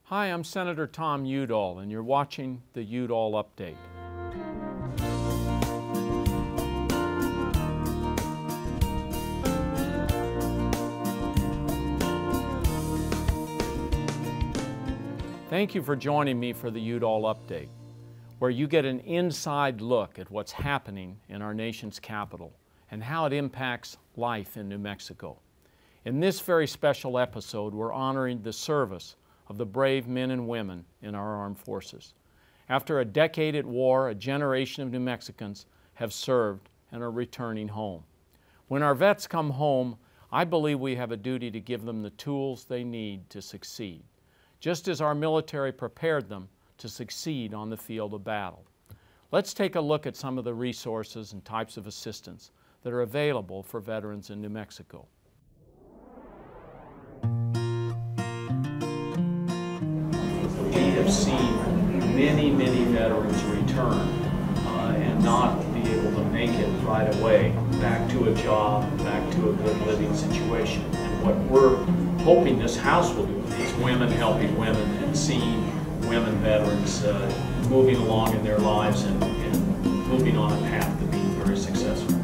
Hi, I'm Senator Tom Udall, and you're watching the Udall Update. Thank you for joining me for the Udall Update, where you get an inside look at what's happening in our nation's capital and how it impacts life in New Mexico. In this very special episode, we're honoring the service of the brave men and women in our armed forces. After a decade at war, a generation of New Mexicans have served and are returning home. When our vets come home, I believe we have a duty to give them the tools they need to succeed, just as our military prepared them to succeed on the field of battle. Let's take a look at some of the resources and types of assistance that are available for veterans in New Mexico. We have seen many veterans return and not be able to make it right away back to a job, back to a good living situation. And what we're hoping this House will do is women helping women and seeing women veterans moving along in their lives and moving on a path to being very successful.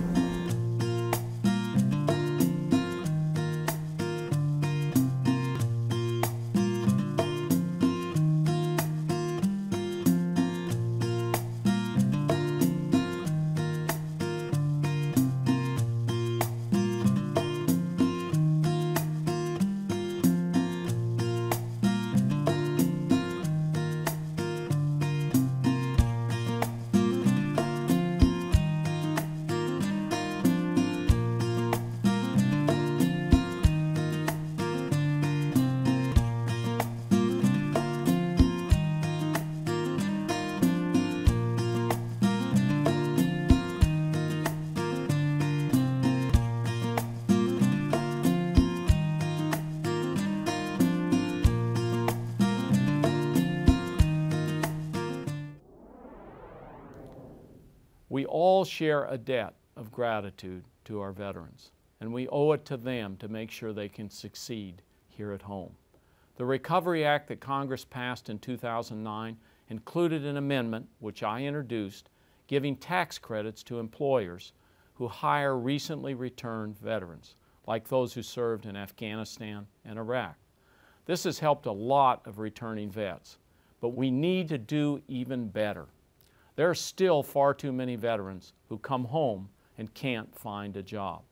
We all share a debt of gratitude to our veterans, and we owe it to them to make sure they can succeed here at home. The Recovery Act that Congress passed in 2009 included an amendment, which I introduced, giving tax credits to employers who hire recently returned veterans, like those who served in Afghanistan and Iraq. This has helped a lot of returning vets, but we need to do even better. There are still far too many veterans who come home and can't find a job.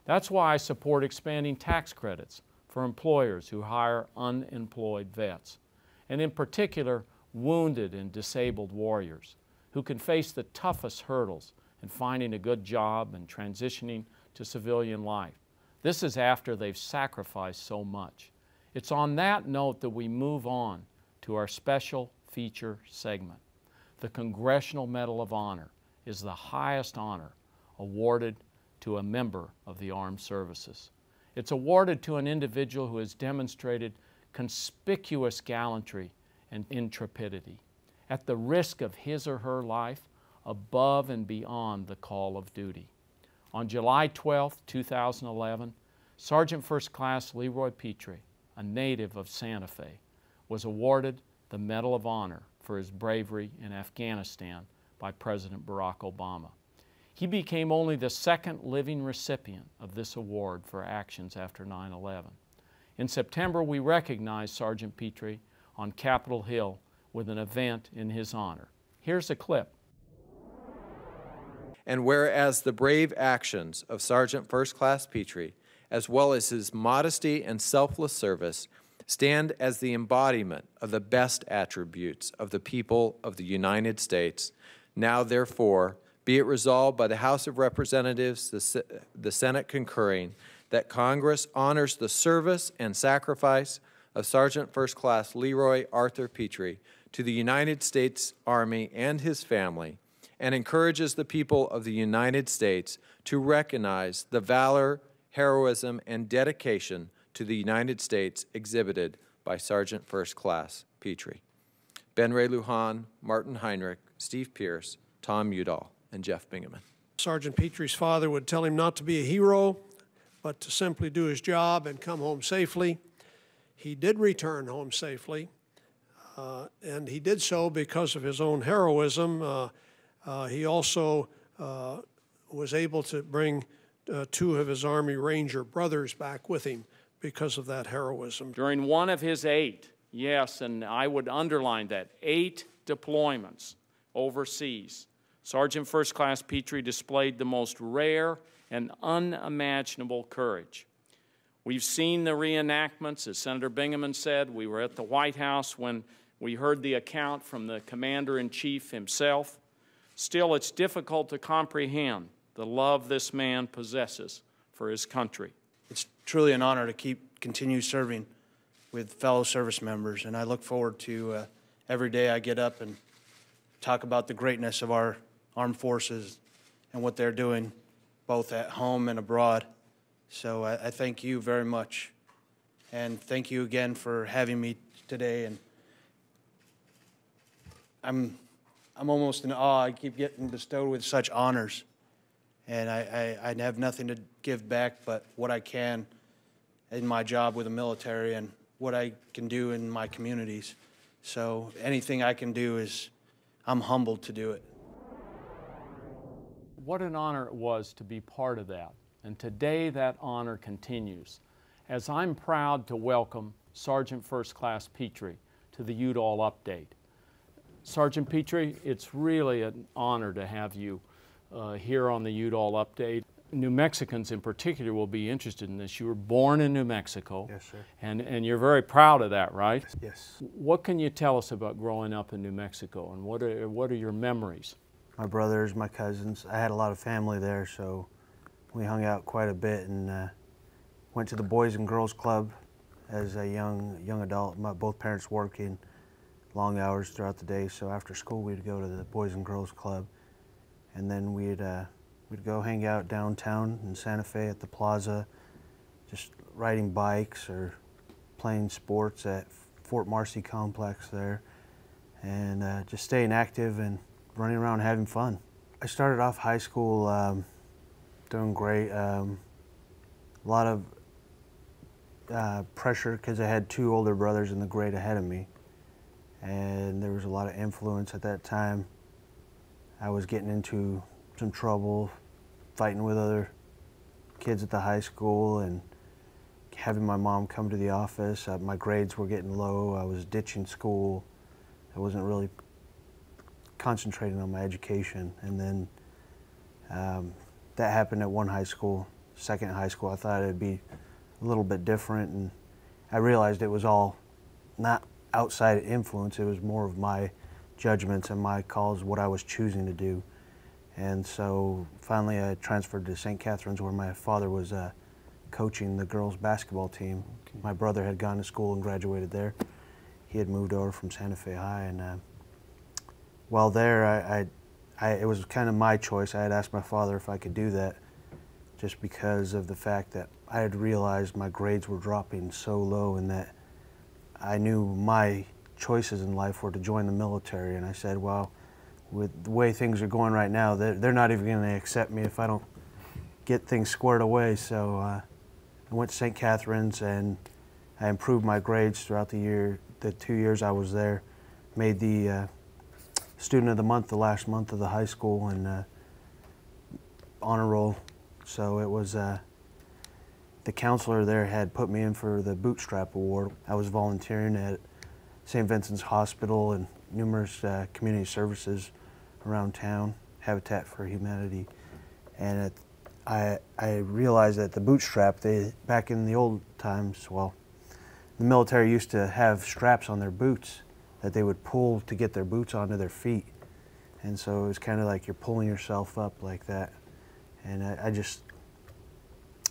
That's why I support expanding tax credits for employers who hire unemployed vets, and in particular, wounded and disabled warriors who can face the toughest hurdles in finding a good job and transitioning to civilian life. This is after they've sacrificed so much. It's on that note that we move on to our special feature segment. The Congressional Medal of Honor is the highest honor awarded to a member of the armed services. It's awarded to an individual who has demonstrated conspicuous gallantry and intrepidity at the risk of his or her life above and beyond the call of duty. On July 12, 2011, Sergeant First Class Leroy Petry, a native of Santa Fe, was awarded the Medal of Honor for his bravery in Afghanistan by President Barack Obama. He became only the second living recipient of this award for actions after 9/11. In September, we recognized Sergeant Petry on Capitol Hill with an event in his honor. Here's a clip. And whereas the brave actions of Sergeant First Class Petry, as well as his modesty and selfless service, stand as the embodiment of the best attributes of the people of the United States. Now, therefore, be it resolved by the House of Representatives, the Senate concurring, that Congress honors the service and sacrifice of Sergeant First Class Leroy Arthur Petry to the United States Army and his family, and encourages the people of the United States to recognize the valor, heroism, and dedication to the United States exhibited by Sergeant First Class Petry. Ben Ray Lujan, Martin Heinrich, Steve Pierce, Tom Udall, and Jeff Bingaman. Sergeant Petry's father would tell him not to be a hero, but to simply do his job and come home safely. He did return home safely, And he did so because of his own heroism. He also was able to bring 2 of his Army Ranger brothers back with him because of that heroism. During one of his 8, yes, and I would underline that, 8 deployments overseas, Sergeant First Class Petry displayed the most rare and unimaginable courage. We've seen the reenactments, as Senator Bingaman said. We were at the White House when we heard the account from the Commander-in-Chief himself. Still, it's difficult to comprehend the love this man possesses for his country. It's truly an honor to continue serving with fellow service members, and I look forward to every day I get up and talk about the greatness of our armed forces and what they're doing both at home and abroad. So I thank you very much, and thank you again for having me today. And I'm almost in awe. I keep getting bestowed with such honors, and I have nothing to give back but what I can in my job with the military and what I can do in my communities. So anything I can do I'm humbled to do it. What an honor it was to be part of that. And today that honor continues, as I'm proud to welcome Sergeant First Class Petry to the Udall Update. Sergeant Petry, it's really an honor to have you here on the Udall Update. New Mexicans in particular will be interested in this. You were born in New Mexico. Yes, sir. And you're very proud of that, right? Yes. What can you tell us about growing up in New Mexico, and what are your memories? My brothers, my cousins, I had a lot of family there, so we hung out quite a bit and went to the Boys and Girls Club as a young adult. Both parents working long hours throughout the day, so after school we'd go to the Boys and Girls Club, and then we'd go hang out downtown in Santa Fe at the plaza, just riding bikes or playing sports at Fort Marcy Complex there, and just staying active and running around having fun. I started off high school doing great. A lot of pressure because I had 2 older brothers in the grade ahead of me, and there was a lot of influence at that time. I was getting into some trouble, fighting with other kids at the high school and having my mom come to the office. My grades were getting low. I was ditching school. I wasn't really concentrating on my education. And then that happened at one high school. Second high school, I thought it'd be a little bit different, and I realized it was all not outside influence. It was more of my judgments and my calls, what I was choosing to do. And so finally I transferred to St. Catherine's, where my father was coaching the girls basketball team. Okay. My brother had gone to school and graduated there. He had moved over from Santa Fe High, and while there it was kind of my choice. I had asked my father if I could do that, just because of the fact that I had realized my grades were dropping so low, and that I knew my choices in life were to join the military. And I said, well, with the way things are going right now, they're not even going to accept me if I don't get things squared away. So I went to St. Catherine's, and I improved my grades throughout the 2 years I was there. Made the Student of the Month the last month of the high school, and honor roll. So it was, the counselor there had put me in for the Bootstrap Award. I was volunteering at St. Vincent's Hospital and numerous community services around town, Habitat for Humanity. And I realized that the Bootstrap, back in the old times, well, the military used to have straps on their boots that they would pull to get their boots onto their feet. And so it was kind of like you're pulling yourself up like that. And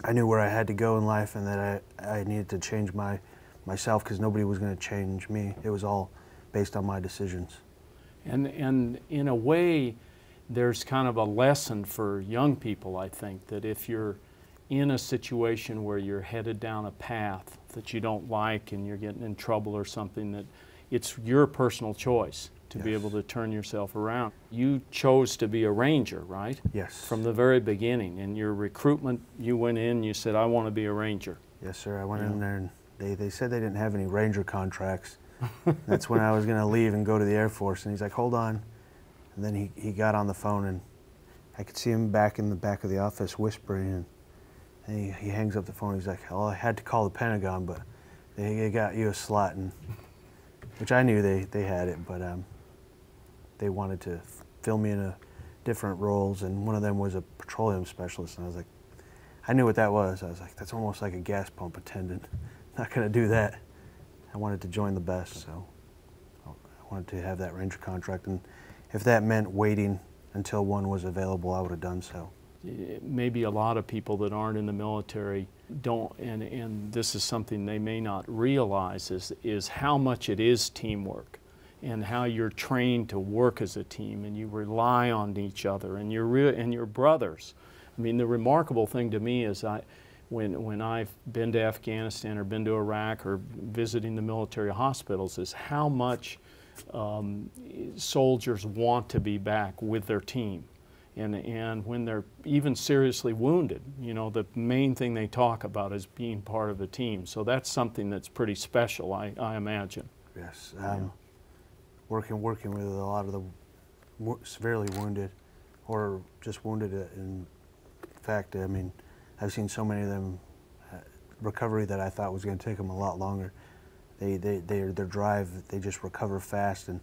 I knew where I had to go in life, and that I needed to change myself, because nobody was going to change me. It was all based on my decisions. And in a way, there's kind of a lesson for young people, I think, that if you're in a situation where you're headed down a path that you don't like and you're getting in trouble or something, that it's your personal choice to be able to turn yourself around. You chose to be a ranger, right? Yes. From the very beginning. In your recruitment, you went in, you said, I want to be a ranger. Yes, sir. I went in there, and they said they didn't have any ranger contracts. That's when I was going to leave and go to the Air Force, and he's like, hold on. And then he got on the phone, and I could see him back in the back of the office whispering, and he hangs up the phone. He's like, well, I had to call the Pentagon, but they got you a slot, and which I knew they had it, but they wanted to fill me in different roles, and one of them was a petroleum specialist, and I was like, I knew what that was. I was like, that's almost like a gas pump attendant. Not going to do that. I wanted to join the best, so I wanted to have that Ranger contract, and if that meant waiting until one was available, I would have done so. Maybe a lot of people that aren't in the military don't, and this is something they may not realize, is how much it is teamwork and how you're trained to work as a team and you rely on each other and you're brothers. I mean, the remarkable thing to me is when I've been to Afghanistan or been to Iraq or visiting the military hospitals is how much soldiers want to be back with their team. And when they're even seriously wounded, you know, the main thing they talk about is being part of a team. So that's something that's pretty special, I imagine. Yes. Working with a lot of the severely wounded or just wounded in fact, I mean, I've seen so many of them recovery that I thought was going to take them a lot longer. Their drive, they just recover fast, and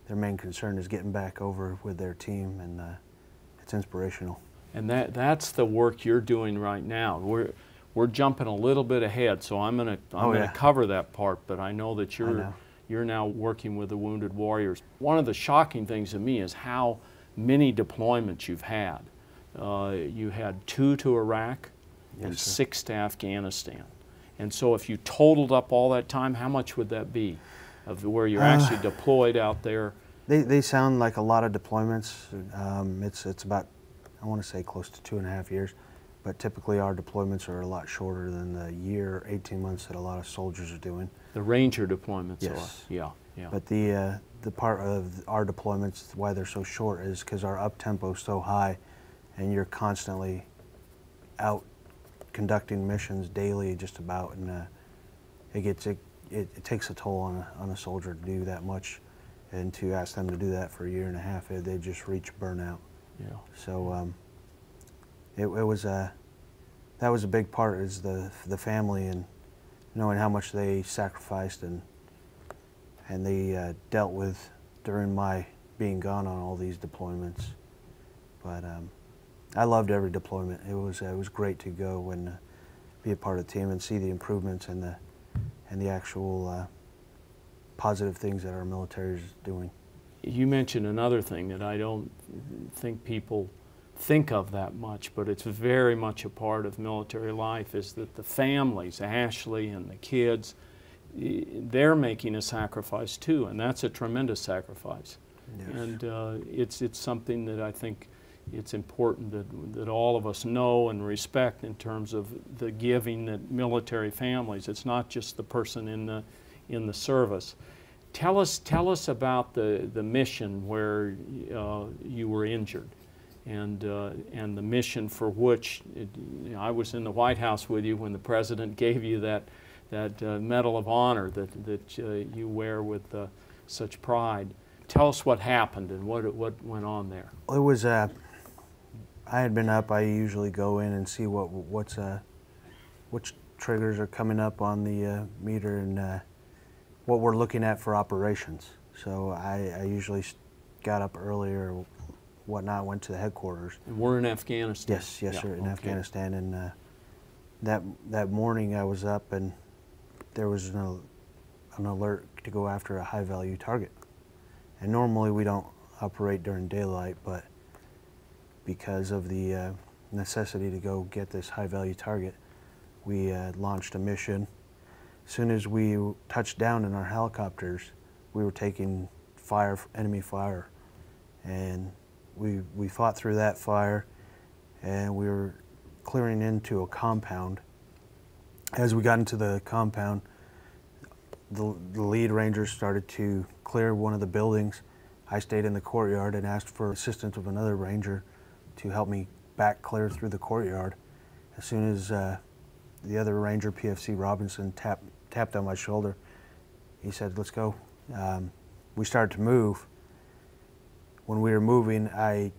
their main concern is getting back over with their team, and it's inspirational. And that's the work you're doing right now. We're jumping a little bit ahead, so I'm gonna cover that part. But I know that you're now working with the wounded warriors. One of the shocking things to me is how many deployments you've had. You had 2 to Iraq and 6 to Afghanistan. And so if you totaled up all that time, how much would that be of where you're actually deployed out there? They sound like a lot of deployments. It's about, I want to say close to 2.5 years, but typically our deployments are a lot shorter than the year, 18 months that a lot of soldiers are doing. The Ranger deployments yes. are, yeah. But the part of our deployments, why they're so short, is because our up-tempo is so high, and you're constantly out conducting missions daily, just about, and it takes a toll on a soldier to do that much, and to ask them to do that for a 1.5 years, they just reach burnout. Yeah. So that was a big part, is the family and knowing how much they sacrificed and they dealt with during my being gone on all these deployments. But I loved every deployment. It was great to go and be a part of the team and see the improvements and the actual positive things that our military is doing. You mentioned another thing that I don't think people think of that much, but it's very much a part of military life, is that the families, Ashley and the kids, they're making a sacrifice too, and that's a tremendous sacrifice. Yes. And it's something that I think it's important that all of us know and respect in terms of the giving that military families. It's not just the person in the service. Tell us about the mission where you were injured, and the mission for which I was in the White House with you when the President gave you that Medal of Honor that you wear with such pride. Tell us what happened and what went on there. It was I had been up. I usually go in and see which triggers are coming up on the meter and what we're looking at for operations. So I usually got up earlier, whatnot, went to the headquarters. And we're in Afghanistan. Yes, yeah, sir, in Afghanistan. And that morning I was up and there was an alert to go after a high-value target. And normally we don't operate during daylight, but because of the necessity to go get this high-value target, we launched a mission. As soon as we touched down in our helicopters, we were taking fire, enemy fire, and we fought through that fire, and we were clearing into a compound. As we got into the compound, the lead ranger started to clear one of the buildings. I stayed in the courtyard and asked for assistance of another ranger to help me back clear through the courtyard. As soon as the other ranger, PFC Robinson, tapped on my shoulder, he said, let's go. We started to move. When we were moving, I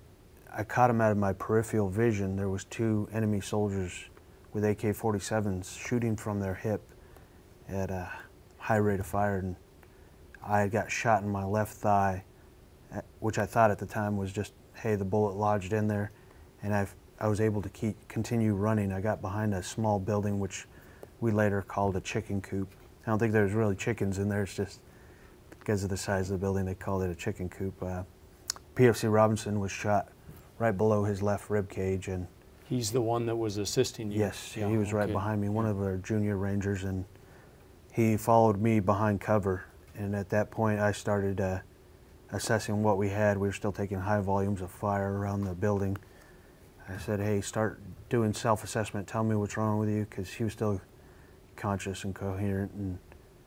caught him out of my peripheral vision. There was 2 enemy soldiers with AK-47s shooting from their hip at a high rate of fire, and I got shot in my left thigh, which I thought at the time was just, hey, the bullet lodged in there, and I was able to continue running. I got behind a small building, which we later called a chicken coop. I don't think there's really chickens in there, it's just because of the size of the building, they called it a chicken coop. PFC Robinson was shot right below his left rib cage, and he's the one that was assisting you? Yes, yeah, he was right behind me, one of our junior rangers, and he followed me behind cover. And at that point, I started assessing what we had. We were still taking high volumes of fire around the building. I said, hey, start doing self-assessment. Tell me what's wrong with you, because he was still conscious and coherent, and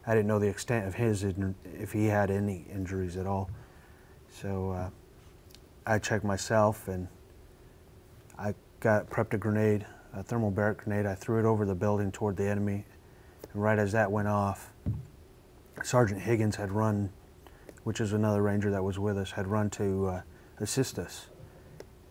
I didn't know the extent of his, if he had any injuries at all. So I checked myself, and I prepped a grenade, a thermal barrack grenade. I threw it over the building toward the enemy, and right as that went off, Sergeant Higgins had run, which is another ranger that was with us, had run to assist us.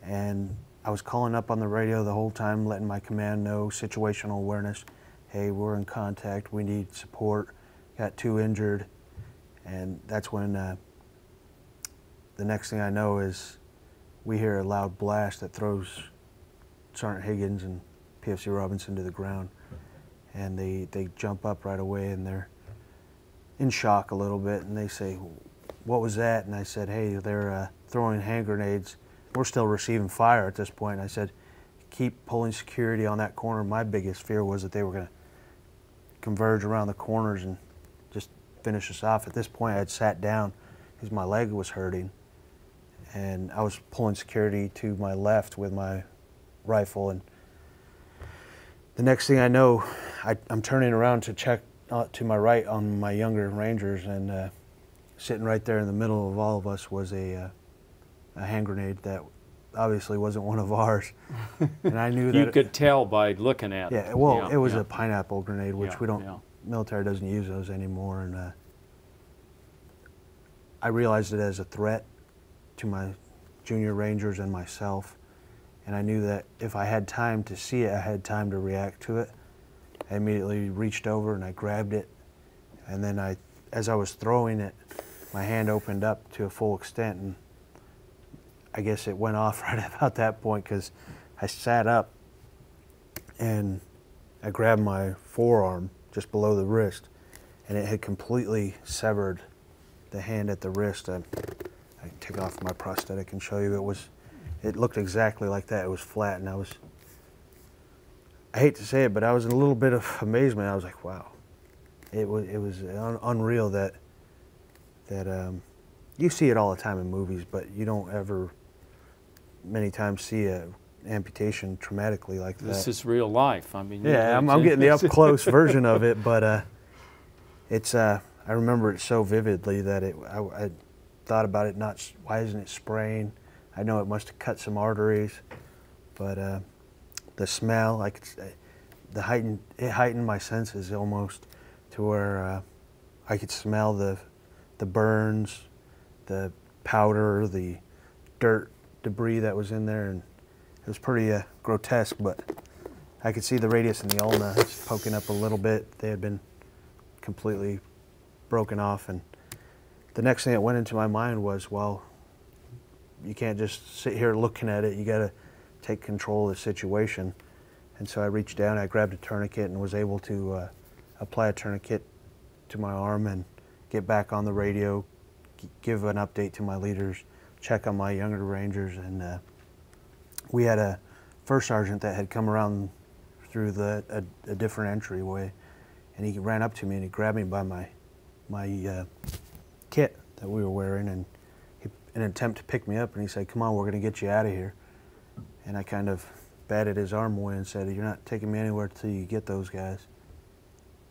And I was calling up on the radio the whole time, letting my command know, situational awareness. Hey, we're in contact, we need support, got 2 injured. And that's when the next thing I know is we hear a loud blast that throws Sergeant Higgins and PFC Robinson to the ground. And they jump up right away, and they're in shock a little bit, and they say, what was that? And I said, hey, they're throwing hand grenades. We're still receiving fire at this point. I said, keep pulling security on that corner. My biggest fear was that they were going to converge around the corners and just finish us off. At this point, I had sat down because my leg was hurting, and I was pulling security to my left with my rifle. And the next thing I know, I'm turning around to check to my right on my younger rangers, and sitting right there in the middle of all of us was a hand grenade that obviously wasn't one of ours. And I knew that you could tell by looking at it. Yeah, well, it was a pineapple grenade, which we don't, yeah. military doesn't use those anymore. And I realized it as a threat to my junior rangers and myself. And I knew that if I had time to see it, I had time to react to it. I immediately reached over and I grabbed it. And then as I was throwing it, my hand opened up to a full extent, and I guess it went off right about that point, because I sat up and I grabbed my forearm just below the wrist, and it had completely severed the hand at the wrist. I take off my prosthetic and show you. It looked exactly like that. It was flat, and I hate to say it, but I was in a little bit of amazement. I was like, wow. It was unreal that you see it all the time in movies, but you don't ever many times see an amputation traumatically like that. This is real life. I mean, yeah, I'm getting the up close version of it, but it's I remember it so vividly that I thought about it. Why isn't it spraying? I know it must have cut some arteries, but the smell, it heightened my senses almost to where I could smell the burns, the powder, the dirt, debris that was in there, and it was pretty grotesque, but I could see the radius and the ulna poking up a little bit. They had been completely broken off, and the next thing that went into my mind was, well, you can't just sit here looking at it, you got to take control of the situation. And so I reached down, I grabbed a tourniquet and was able to apply a tourniquet to my arm and get back on the radio, give an update to my leaders, check on my younger rangers. And we had a first sergeant that had come around through a different entryway, and he ran up to me and he grabbed me by my kit that we were wearing, and in an attempt to pick me up, and he said, come on, we're going to get you out of here. And I kind of batted his arm away and said, you're not taking me anywhere till you get those guys.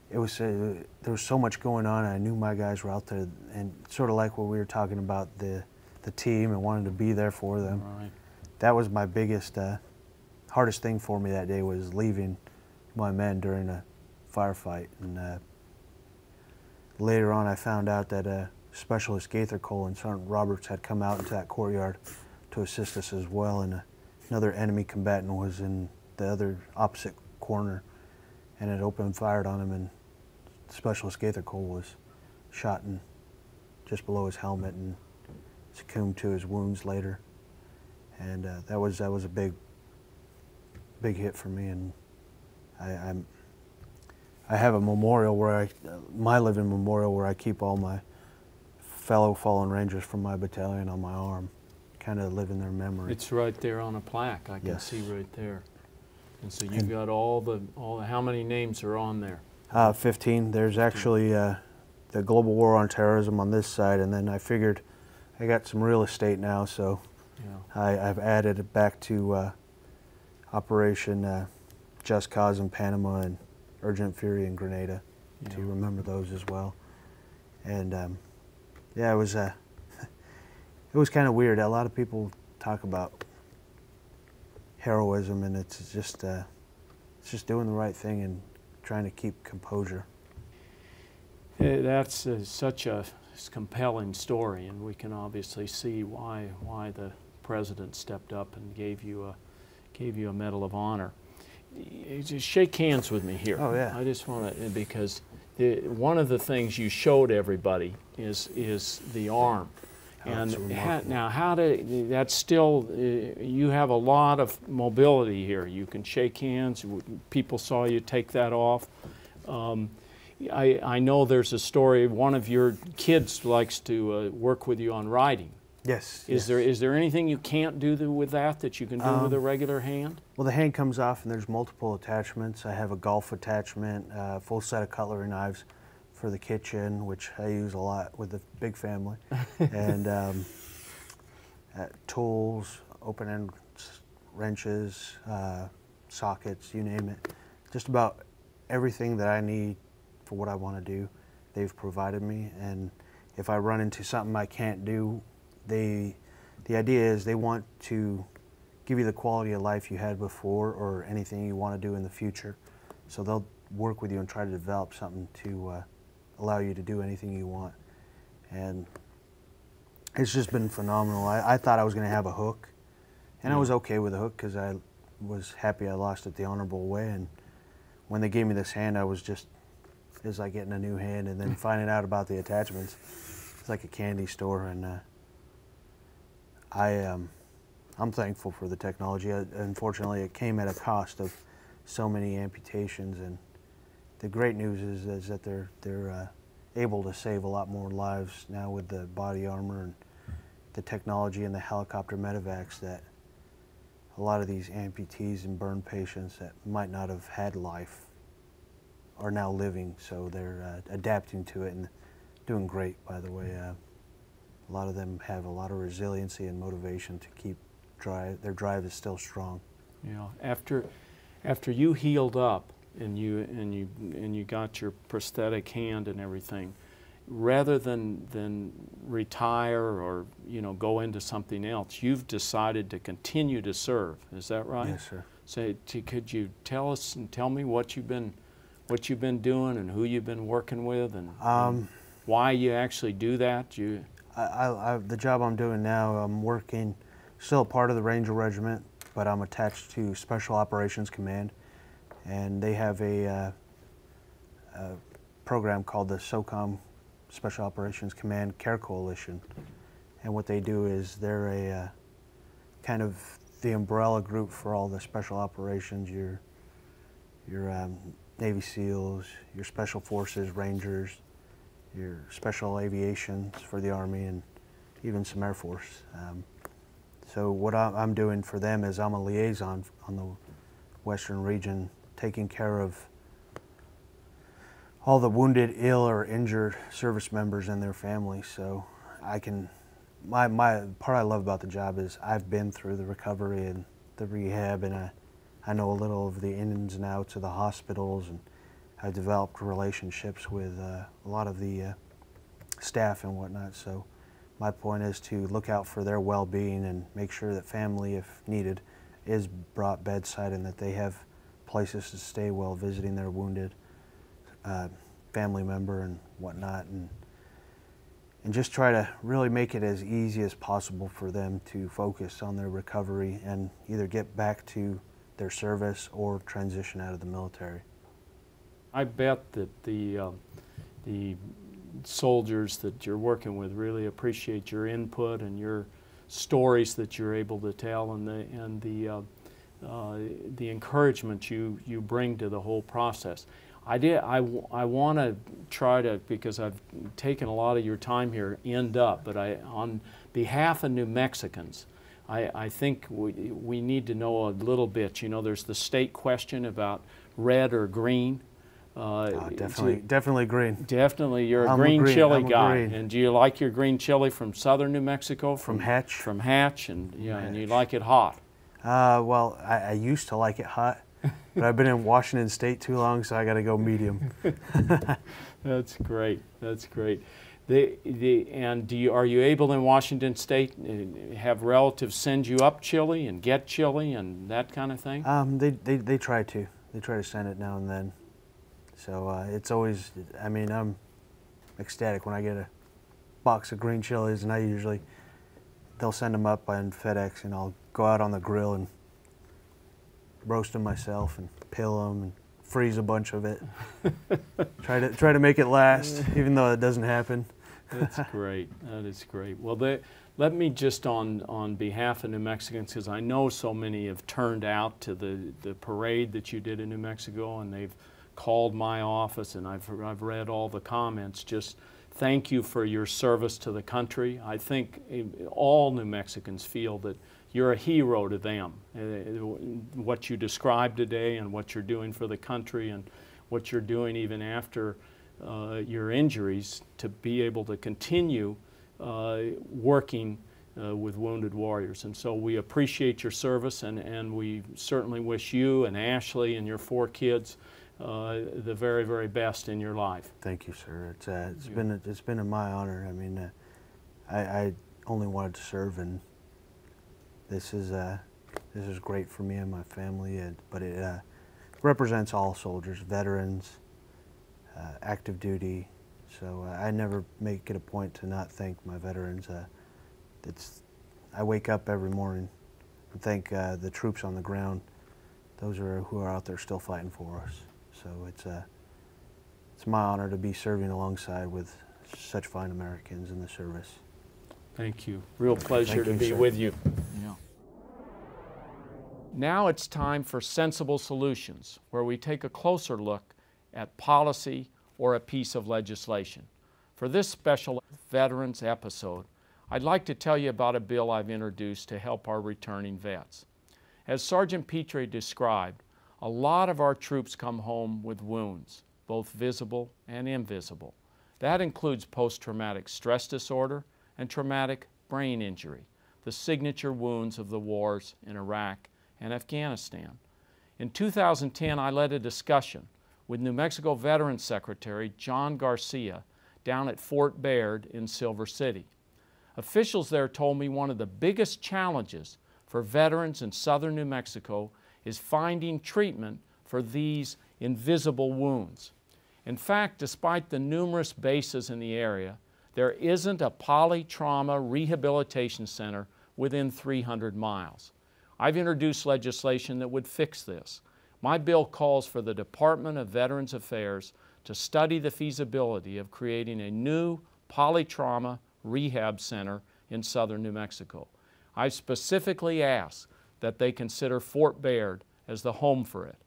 It was there was so much going on, and I knew my guys were out there, and sort of like what we were talking about, the team and wanting to be there for them. Right. That was my biggest, hardest thing for me that day, was leaving my men during a firefight. And later on I found out that Specialist Gaither Cole and Sergeant Roberts had come out into that courtyard to assist us as well, and another enemy combatant was in the other opposite corner and had opened fired on him, and Specialist Gaither Cole was shot in just below his helmet and succumbed to his wounds later. And that was a big hit for me. And I have a memorial where my living memorial where I keep all my fellow fallen Rangers from my battalion on my arm, kind of live in their memory. It's right there on a plaque. I can Yes. see right there. And so you've got all the how many names are on there? 15. There's actually the Global War on Terrorism on this side, and then I figured I got some real estate now, so Yeah. I've added it back to Operation Just Cause in Panama and Urgent Fury in Grenada to remember those as well. And yeah, it was it was kind of weird. A lot of people talk about heroism, and it's just doing the right thing and trying to keep composure. That's such a compelling story, and we can obviously see why the president stepped up and gave you a Medal of Honor. Just shake hands with me here. Oh, yeah. I just want to, because one of the things you showed everybody is the arm. And now, that's still, you have a lot of mobility here. You can shake hands. People saw you take that off. I know there's a story, one of your kids likes to work with you on writing. Yes. Is there anything you can't do with that you can do with a regular hand? Well, the hand comes off and there's multiple attachments. I have a golf attachment, a full set of cutlery knives for the kitchen, which I use a lot with the big family, and tools, open-end wrenches, sockets, you name it. Just about everything that I need for what I want to do, they've provided me. And if I run into something I can't do, the idea is they want to give you the quality of life you had before or anything you want to do in the future. So they'll work with you and try to develop something to allow you to do anything you want. And it's just been phenomenal. I thought I was going to have a hook, and I was okay with a hook because I was happy I lost it the honorable way. And when they gave me this hand, I was just, it was like getting a new hand, and then finding out about the attachments. It's like a candy store, and I'm thankful for the technology. Unfortunately, it came at a cost of so many amputations, and the great news is that they're able to save a lot more lives now with the body armor and the technology and the helicopter medevacs, that a lot of these amputees and burn patients that might not have had life are now living, so they're adapting to it and doing great, by the way. A lot of them have a lot of resiliency and motivation to keep their drive is still strong. Yeah. After you healed up and you got your prosthetic hand and everything, rather than retire or go into something else, you've decided to continue to serve. Is that right? Yes, sir. So could you tell us and tell me what you've been doing and who you've been working with and why you actually do that? The job I'm doing now, I'm working, still a part of the Ranger Regiment, but I'm attached to Special Operations Command, and they have a program called the SOCOM Special Operations Command Care Coalition. And what they do is they're a kind of the umbrella group for all the special operations, your Navy SEALs, your Special Forces, Rangers, your Special Aviations for the Army, and even some Air Force. So what I'm doing for them is I'm a liaison on the Western region, taking care of all the wounded, ill, or injured service members and their families. So I can, my part I love about the job is I've been through the recovery and the rehab, and I know a little of the ins and outs of the hospitals, and I've developed relationships with a lot of the staff and whatnot. So my point is to look out for their well-being and make sure that family, if needed, is brought bedside and that they have places to stay while visiting their wounded. family member and whatnot, and just try to really make it as easy as possible for them to focus on their recovery and either get back to their service or transition out of the military. I bet that the soldiers that you're working with really appreciate your input and your stories that you're able to tell, and the encouragement you bring to the whole process. I want to try to, because I've taken a lot of your time here, end up, but on behalf of New Mexicans, I think we need to know a little bit. You know, there's the state question about red or green. Definitely green. Definitely, you're a green chili guy. Green. And do you like your green chili from southern New Mexico? From Hatch. From Hatch, and yeah, and you like it hot. Well, I used to like it hot, but I've been in Washington State too long, so I got to go medium. That's great. That's great. And are you able in Washington State have relatives send you up chili and get chili and that kind of thing? They try to. They try to send it now and then. So it's always, I mean, I'm ecstatic when I get a box of green chilies, and they'll send them up on FedEx, and I'll go out on the grill and roast them myself and peel them and freeze a bunch of it. try to make it last, even though it doesn't happen. That's great. That is great. Well, let me just on behalf of New Mexicans, because I know so many have turned out to the parade that you did in New Mexico, and they've called my office, and I've read all the comments. Just thank you for your service to the country. I think all New Mexicans feel that you're a hero to them. What you described today and what you're doing for the country and what you're doing even after your injuries to be able to continue working with wounded warriors. And so we appreciate your service, and we certainly wish you and Ashley and your 4 kids the very, very best in your life. Thank you, sir. It's been my honor. I mean, I only wanted to serve, and this is great for me and my family. But it represents all soldiers, veterans, active duty. So I never make it a point to not thank my veterans. I wake up every morning and thank the troops on the ground. Those who are out there still fighting for us. So it's my honor to be serving alongside with such fine Americans in the service. Thank you. Real pleasure to be with you. Yeah. Now it's time for Sensible Solutions, where we take a closer look at policy or a piece of legislation. For this special Veterans episode, I'd like to tell you about a bill I've introduced to help our returning vets. As Sergeant Petry described, a lot of our troops come home with wounds, both visible and invisible. That includes post-traumatic stress disorder and traumatic brain injury, the signature wounds of the wars in Iraq and Afghanistan. In 2010, I led a discussion with New Mexico Veterans Secretary John Garcia down at Fort Baird in Silver City. Officials there told me one of the biggest challenges for veterans in southern New Mexico is finding treatment for these invisible wounds. In fact, despite the numerous bases in the area, there isn't a polytrauma rehabilitation center within 300 miles. I've introduced legislation that would fix this. My bill calls for the Department of Veterans Affairs to study the feasibility of creating a new polytrauma rehab center in southern New Mexico. I specifically asked that they consider Fort Baird as the home for it.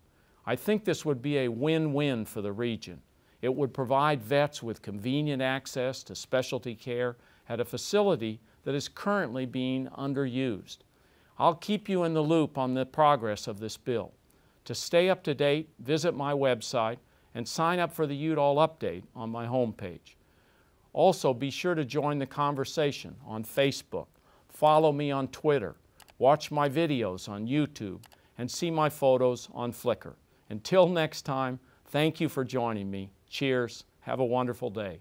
I think this would be a win-win for the region. It would provide vets with convenient access to specialty care at a facility that is currently being underused. I'll keep you in the loop on the progress of this bill. To stay up to date, visit my website and sign up for the Udall update on my homepage. Also, be sure to join the conversation on Facebook, follow me on Twitter, watch my videos on YouTube, and see my photos on Flickr. Until next time, thank you for joining me. Cheers. Have a wonderful day.